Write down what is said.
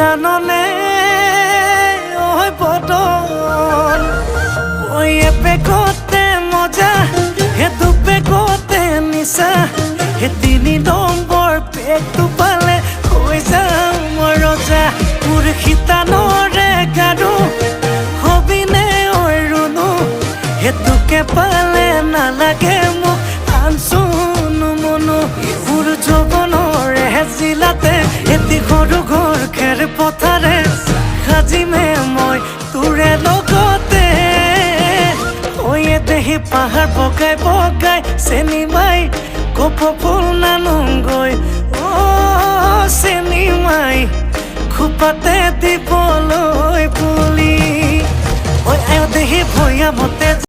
জাননে ওই বদল ওই এপেকতে মজা হে দুপেকতে নিচা হে 3 নম্বৰ পেকটো পালে হৈ যাম মই ৰজা মোৰ শীতানৰে গাৰু হবিনে ঐ ৰুণু হেতুকে পালে নালাগে মোক আনচুনো মনো মোৰ যৌৱনৰে জিলাতে এটি সৰু ঘৰ খেৰ পথাৰে সাজিমে মই তোৰে লগতে ঐ দেহি পাহাৰ বগাই বগাই চেনি মাই কপৌ ফুল নানুংগৈ চেনি মাই খোপাতে দিবলৈ পুলি ঐ দেহি ভৈয়ামতে